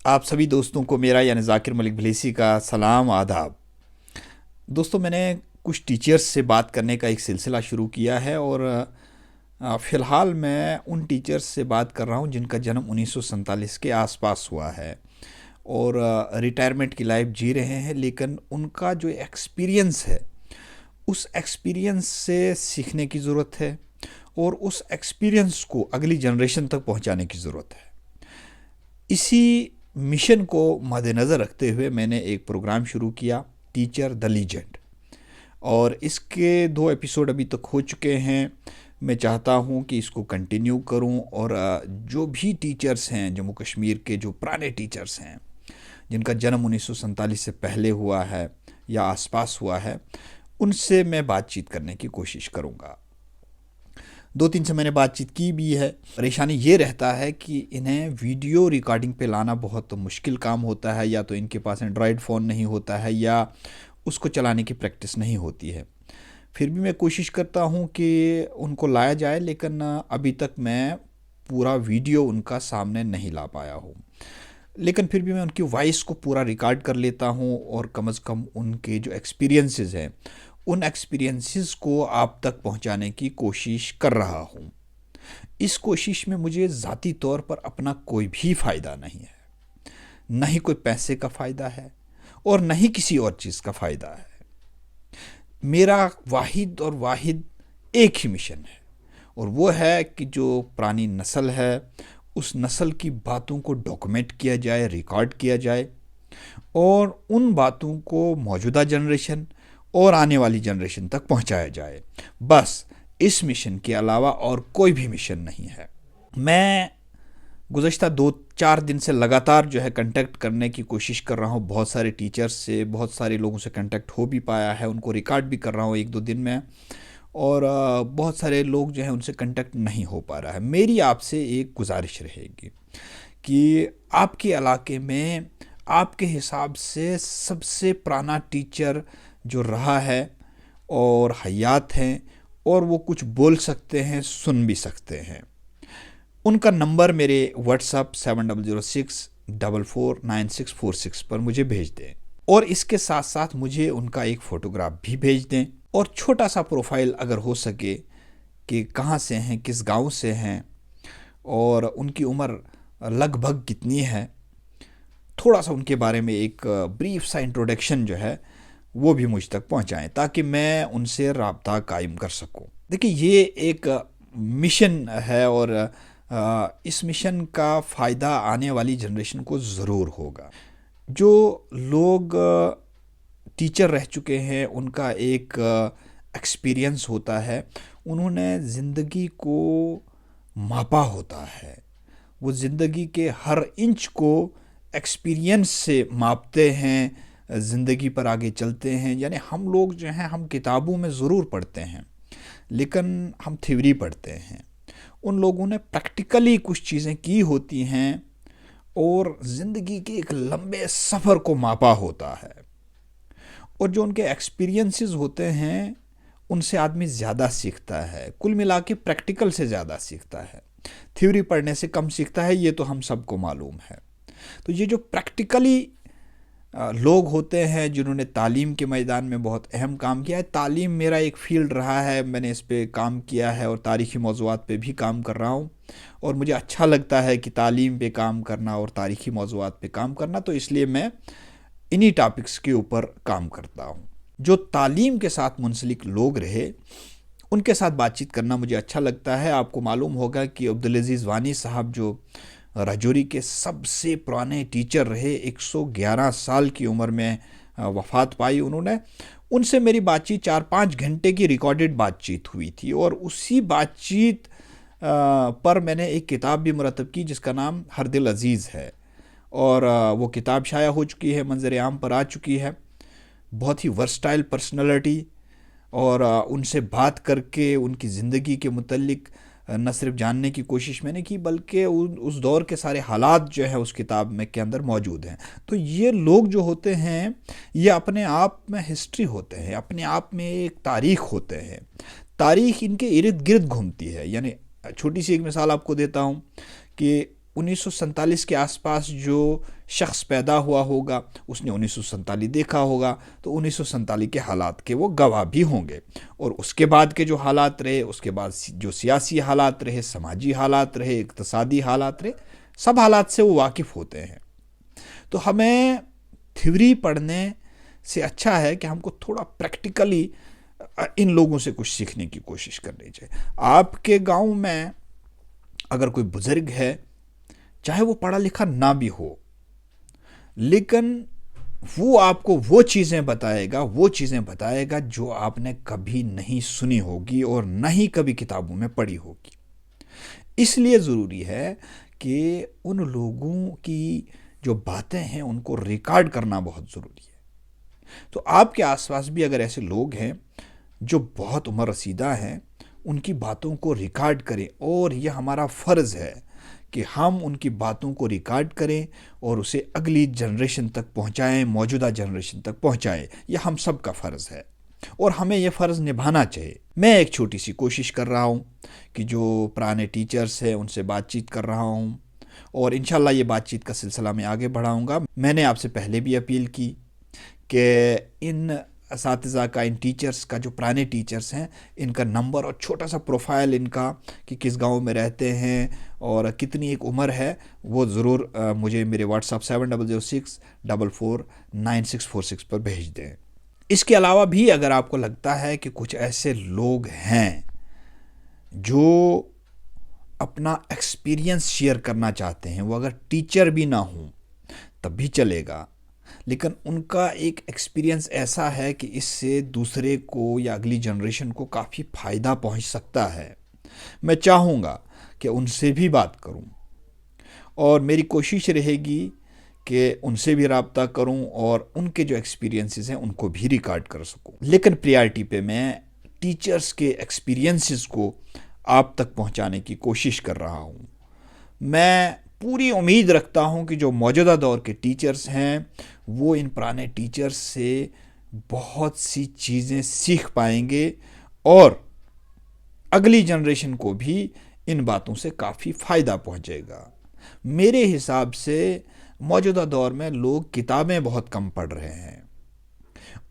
आप सभी दोस्तों को मेरा यानी ज़ाकिर मलिक भलेसी का सलाम आदाब। दोस्तों, मैंने कुछ टीचर्स से बात करने का एक सिलसिला शुरू किया है और फ़िलहाल मैं उन टीचर्स से बात कर रहा हूं जिनका जन्म 1947 के आसपास हुआ है और रिटायरमेंट की लाइफ जी रहे हैं, लेकिन उनका जो एक्सपीरियंस है उस एक्सपीरियंस से सीखने की ज़रूरत है और उस एक्सपीरियंस को अगली जनरेशन तक पहुंचाने की ज़रूरत है। इसी मिशन को मद्देनज़र रखते हुए मैंने एक प्रोग्राम शुरू किया, टीचर द लीजेंड, और इसके 2 एपिसोड अभी तक हो चुके हैं। मैं चाहता हूं कि इसको कंटिन्यू करूं और जो भी टीचर्स हैं जम्मू कश्मीर के, जो पुराने टीचर्स हैं जिनका जन्म 1947 से पहले हुआ है या आसपास हुआ है, उनसे मैं बातचीत करने की कोशिश करूंगा। 2-3 से मैंने बातचीत की भी है। परेशानी ये रहता है कि इन्हें वीडियो रिकॉर्डिंग पे लाना बहुत मुश्किल काम होता है, या तो इनके पास एंड्रॉयड फ़ोन नहीं होता है या उसको चलाने की प्रैक्टिस नहीं होती है। फिर भी मैं कोशिश करता हूँ कि उनको लाया जाए, लेकिन अभी तक मैं पूरा वीडियो उनका सामने नहीं ला पाया हूँ। लेकिन फिर भी मैं उनकी वॉइस को पूरा रिकॉर्ड कर लेता हूँ और कम से कम उनके जो एक्सपीरियंसेस हैं उन एक्सपीरियंसेस को आप तक पहुँचाने की कोशिश कर रहा हूँ। इस कोशिश में मुझे ज़ाती तौर पर अपना कोई भी फ़ायदा नहीं है, न ही कोई पैसे का फ़ायदा है और न ही किसी और चीज़ का फ़ायदा है। मेरा वाहिद और वाहिद एक ही मिशन है, और वो है कि जो पुरानी नस्ल है उस नस्ल की बातों को डॉक्यूमेंट किया जाए, रिकॉर्ड किया जाए और उन बातों को मौजूदा जनरेशन और आने वाली जनरेशन तक पहुंचाया जाए। बस इस मिशन के अलावा और कोई भी मिशन नहीं है। मैं गुज़श्ता 2-4 दिन से लगातार जो है कांटेक्ट करने की कोशिश कर रहा हूँ बहुत सारे टीचर्स से, बहुत सारे लोगों से कांटेक्ट हो भी पाया है, उनको रिकॉर्ड भी कर रहा हूँ 1-2 दिन में, और बहुत सारे लोग जो हैं उनसे कांटेक्ट नहीं हो पा रहा है। मेरी आपसे एक गुजारिश रहेगी कि आपके इलाके में आपके हिसाब से सबसे पुराना टीचर जो रहा है और हयात हैं और वो कुछ बोल सकते हैं, सुन भी सकते हैं, उनका नंबर मेरे व्हाट्सअप 7006449646 पर मुझे भेज दें, और इसके साथ साथ मुझे उनका एक फ़ोटोग्राफ भी भेज दें और छोटा सा प्रोफाइल अगर हो सके कि कहाँ से हैं, किस गांव से हैं और उनकी उम्र लगभग कितनी है। थोड़ा सा उनके बारे में एक ब्रीफ सा इंट्रोडक्शन जो है वो भी मुझ तक पहुंचाएं, ताकि मैं उनसे राब्ता कायम कर सकूं। देखिए, ये एक मिशन है और इस मिशन का फ़ायदा आने वाली जनरेशन को ज़रूर होगा। जो लोग टीचर रह चुके हैं उनका एक एक्सपीरियंस होता है, उन्होंने ज़िंदगी को मापा होता है, वो ज़िंदगी के हर इंच को एक्सपीरियंस से मापते हैं, ज़िंदगी पर आगे चलते हैं। यानी हम लोग जो हैं, हम किताबों में ज़रूर पढ़ते हैं लेकिन हम थ्योरी पढ़ते हैं। उन लोगों ने प्रैक्टिकली कुछ चीज़ें की होती हैं और ज़िंदगी के एक लंबे सफ़र को मापा होता है, और जो उनके एक्सपीरियंसेस होते हैं उनसे आदमी ज़्यादा सीखता है। कुल मिला के प्रैक्टिकल से ज़्यादा सीखता है, थ्योरी पढ़ने से कम सीखता है, ये तो हम सबको मालूम है। तो ये जो प्रैक्टिकली लोग होते हैं जिन्होंने तालीम के मैदान में बहुत अहम काम किया है, तालीम मेरा एक फ़ील्ड रहा है, मैंने इस पे काम किया है और तारीख़ी मौज़ूआत पे भी काम कर रहा हूँ, और मुझे अच्छा लगता है कि तालीम पे काम करना और तारीख़ी मौज़ूआत पे काम करना, तो इसलिए मैं इन्हीं टॉपिक्स के ऊपर काम करता हूँ। जो तालीम के साथ मुंसलिक लोग रहे उनके साथ बातचीत करना मुझे अच्छा लगता है। आपको मालूम होगा कि अब्दुल अजीज़ वानी साहब जो राजौरी के सबसे पुराने टीचर रहे, 111 साल की उम्र में वफ़ात पाई उन्होंने, उनसे मेरी बातचीत 4-5 घंटे की रिकॉर्डेड बातचीत हुई थी, और उसी बातचीत पर मैंने एक किताब भी मुरतब की जिसका नाम हर दिल अज़ीज़ है, और वो किताब शाया हो चुकी है, मंज़र आम पर आ चुकी है। बहुत ही वर्सटाइल पर्सनैलिटी, और उनसे बात करके उनकी ज़िंदगी के मुतल्लिक न सिर्फ जानने की कोशिश मैंने की, बल्कि उस दौर के सारे हालात जो है उस किताब में के अंदर मौजूद हैं। तो ये लोग जो होते हैं ये अपने आप में हिस्ट्री होते हैं, अपने आप में एक तारीख़ होते हैं, तारीख़ इनके इर्द गिर्द घूमती है। यानी छोटी सी एक मिसाल आपको देता हूँ कि 1947 के आसपास जो शख्स पैदा हुआ होगा, उसने 1947 देखा होगा, तो 1947 के हालात के वो गवाह भी होंगे। और उसके बाद के जो हालात रहे, उसके बाद जो सियासी हालात रहे, समाजी हालात रहे, इक़्तिसादी हालात रहे, सब हालात से वो वाकिफ़ होते हैं। तो हमें थ्योरी पढ़ने से अच्छा है कि हमको थोड़ा प्रैक्टिकली इन लोगों से कुछ सीखने की कोशिश करनी चाहिए। आपके गांव में अगर कोई बुज़ुर्ग है, चाहे वो पढ़ा लिखा ना भी हो, लेकिन वो आपको वो चीज़ें बताएगा जो आपने कभी नहीं सुनी होगी और ना ही कभी किताबों में पढ़ी होगी। इसलिए ज़रूरी है कि उन लोगों की जो बातें हैं उनको रिकॉर्ड करना बहुत ज़रूरी है। तो आपके आसपास भी अगर ऐसे लोग हैं जो बहुत उम्र रसीदा हैं, उनकी बातों को रिकॉर्ड करें, और यह हमारा फ़र्ज़ है कि हम उनकी बातों को रिकॉर्ड करें और उसे अगली जनरेशन तक पहुंचाएं, मौजूदा जनरेशन तक पहुंचाएं। यह हम सब का फ़र्ज़ है और हमें यह फ़र्ज़ निभाना चाहिए। मैं एक छोटी सी कोशिश कर रहा हूं कि जो पुराने टीचर्स हैं उनसे बातचीत कर रहा हूं, और इंशाल्लाह ये बातचीत का सिलसिला मैं आगे बढ़ाऊंगा। मैंने आपसे पहले भी अपील की कि इन असातिज़ा का, इन टीचर्स का, जो पुराने टीचर्स हैं, इनका नंबर और छोटा सा प्रोफाइल इनका, कि किस गांव में रहते हैं और कितनी एक उम्र है, वो ज़रूर मुझे मेरे व्हाट्सअप 7006449646 पर भेज दें। इसके अलावा भी अगर आपको लगता है कि कुछ ऐसे लोग हैं जो अपना एक्सपीरियंस शेयर करना चाहते हैं, वो अगर टीचर भी ना हों तब भी चलेगा, लेकिन उनका एक एक्सपीरियंस ऐसा है कि इससे दूसरे को या अगली जनरेशन को काफ़ी फ़ायदा पहुंच सकता है, मैं चाहूँगा कि उनसे भी बात करूं, और मेरी कोशिश रहेगी कि उनसे भी रब्ता करूं और उनके जो एक्सपीरियंसेस हैं उनको भी रिकॉर्ड कर सकूं। लेकिन प्रायोरिटी पे मैं टीचर्स के एक्सपीरियंसेस को आप तक पहुंचाने की कोशिश कर रहा हूं। मैं पूरी उम्मीद रखता हूं कि जो मौजूदा दौर के टीचर्स हैं वो इन पुराने टीचर्स से बहुत सी चीज़ें सीख पाएंगे और अगली जनरेशन को भी इन बातों से काफ़ी फ़ायदा पहुंचेगा। मेरे हिसाब से मौजूदा दौर में लोग किताबें बहुत कम पढ़ रहे हैं,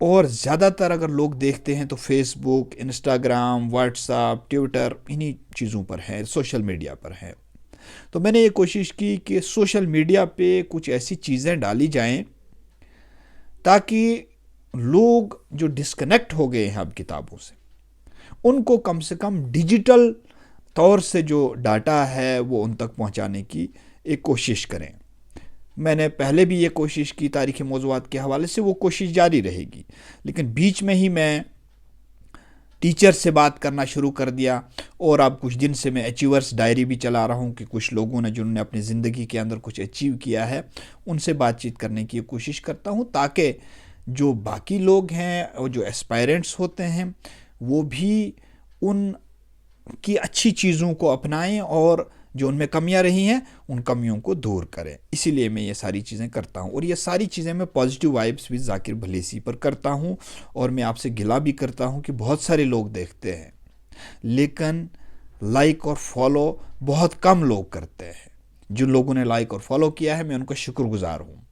और ज़्यादातर अगर लोग देखते हैं तो फेसबुक, इंस्टाग्राम, व्हाट्सएप, ट्विटर, इन्हीं चीज़ों पर है, सोशल मीडिया पर है। तो मैंने ये कोशिश की कि सोशल मीडिया पे कुछ ऐसी चीज़ें डाली जाएं ताकि लोग जो डिस्कनेक्ट हो गए हैं अब किताबों से, उनको कम से कम डिजिटल तौर से जो डाटा है वो उन तक पहुंचाने की एक कोशिश करें। मैंने पहले भी ये कोशिश की, तारीख़ी मौज़ूआत के हवाले से वो कोशिश जारी रहेगी, लेकिन बीच में ही मैं टीचर से बात करना शुरू कर दिया, और अब कुछ दिन से मैं अचीवर्स डायरी भी चला रहा हूँ कि कुछ लोगों ने जिन्होंने अपनी ज़िंदगी के अंदर कुछ अचीव किया है उनसे बातचीत करने की कोशिश करता हूँ, ताकि जो बाकी लोग हैं और जो एस्पायरेंट्स होते हैं वो भी उन की अच्छी चीज़ों को अपनाएं और जो उनमें कमियां रही हैं उन कमियों को दूर करें। इसीलिए मैं ये सारी चीज़ें करता हूँ, और ये सारी चीज़ें मैं पॉजिटिव वाइब्स विद ज़ाकिर भलेसी पर करता हूँ। और मैं आपसे गिला भी करता हूँ कि बहुत सारे लोग देखते हैं लेकिन लाइक और फॉलो बहुत कम लोग करते हैं। जिन लोगों ने लाइक और फॉलो किया है मैं उनका शुक्रगुजार हूँ,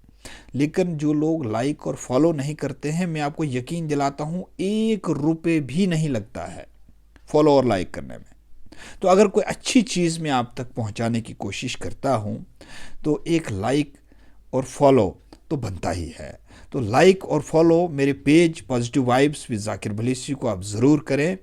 लेकिन जो लोग लाइक और फॉलो नहीं करते हैं, मैं आपको यकीन दिलाता हूँ 1 रुपये भी नहीं लगता है फॉलो और लाइक करने में। तो अगर कोई अच्छी चीज़ मैं आप तक पहुंचाने की कोशिश करता हूं तो एक लाइक और फॉलो तो बनता ही है। तो लाइक और फॉलो मेरे page positive vibes with Zakir Bhalesi को आप ज़रूर करें।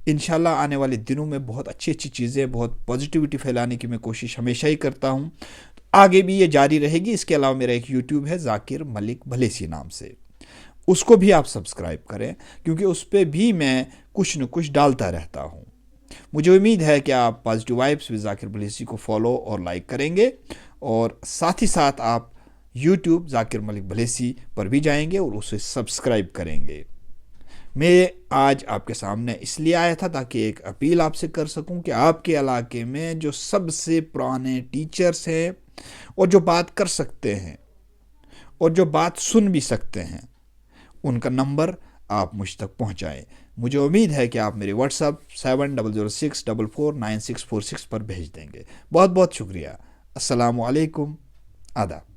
इंशाल्लाह आने वाले दिनों में बहुत अच्छी अच्छी चीज़ें, बहुत पॉजिटिविटी फैलाने की मैं कोशिश हमेशा ही करता हूं, तो आगे भी ये जारी रहेगी। इसके अलावा मेरा एक यूट्यूब है ज़ाकिर मलिक भलेसी नाम से, उसको भी आप सब्सक्राइब करें, क्योंकि उस पर भी मैं कुछ न कुछ डालता रहता हूँ। मुझे उम्मीद है कि आप positive vibes with Zakir Bhalesi को फॉलो और लाइक करेंगे, और साथ ही साथ आप यूट्यूब ज़ाकिर मलिक भलेसी पर भी जाएंगे और उसे सब्सक्राइब करेंगे। मैं आज आपके सामने इसलिए आया था ताकि एक अपील आपसे कर सकूं कि आपके इलाके में जो सबसे पुराने टीचर्स हैं और जो बात कर सकते हैं और जो बात सुन भी सकते हैं, उनका नंबर आप मुझ तक पहुंचाएं। मुझे उम्मीद है कि आप मेरे व्हाट्सएप 7006449646 पर भेज देंगे। बहुत बहुत शुक्रिया। अस्सलामु अलैकुम। आदाब।